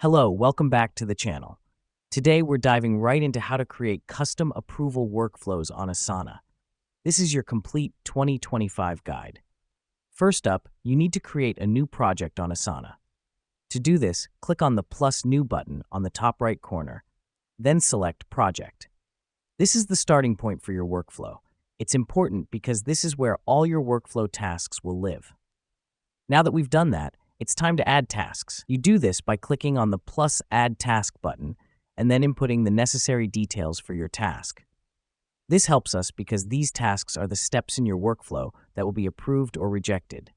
Hello, welcome back to the channel. Today we're diving right into how to create custom approval workflows on Asana. This is your complete 2025 guide. First up, you need to create a new project on Asana. To do this, click on the plus new button on the top right corner, then select Project. This is the starting point for your workflow. It's important because this is where all your workflow tasks will live. Now that we've done that, it's time to add tasks. You do this by clicking on the plus Add Task button and then inputting the necessary details for your task. This helps us because these tasks are the steps in your workflow that will be approved or rejected.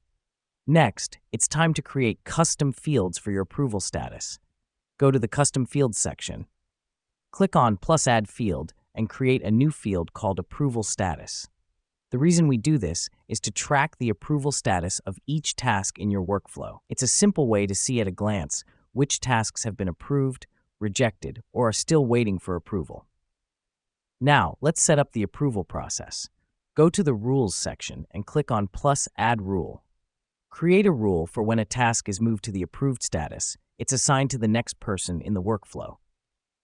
Next, it's time to create custom fields for your approval status. Go to the Custom Fields section. Click on plus Add Field and create a new field called Approval Status. The reason we do this is to track the approval status of each task in your workflow. It's a simple way to see at a glance which tasks have been approved, rejected, or are still waiting for approval. Now, let's set up the approval process. Go to the Rules section and click on plus Add Rule. Create a rule for when a task is moved to the approved status. It's assigned to the next person in the workflow.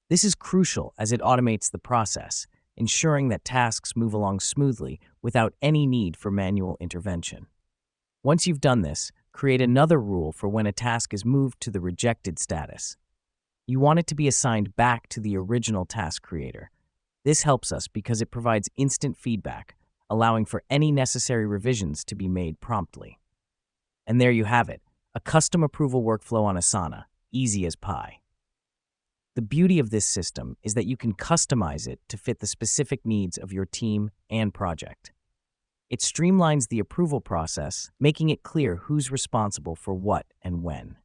This is crucial as it automates the process, ensuring that tasks move along smoothly without any need for manual intervention. Once you've done this, create another rule for when a task is moved to the rejected status. You want it to be assigned back to the original task creator. This helps us because it provides instant feedback, allowing for any necessary revisions to be made promptly. And there you have it, a custom approval workflow on Asana, easy as pie. The beauty of this system is that you can customize it to fit the specific needs of your team and project. It streamlines the approval process, making it clear who's responsible for what and when.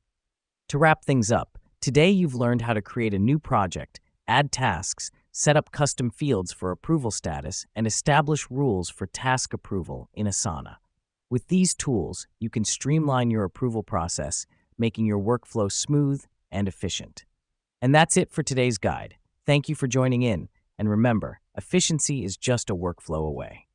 To wrap things up, today you've learned how to create a new project, add tasks, set up custom fields for approval status, and establish rules for task approval in Asana. With these tools, you can streamline your approval process, making your workflow smooth and efficient. And that's it for today's guide. Thank you for joining in, and remember, efficiency is just a workflow away.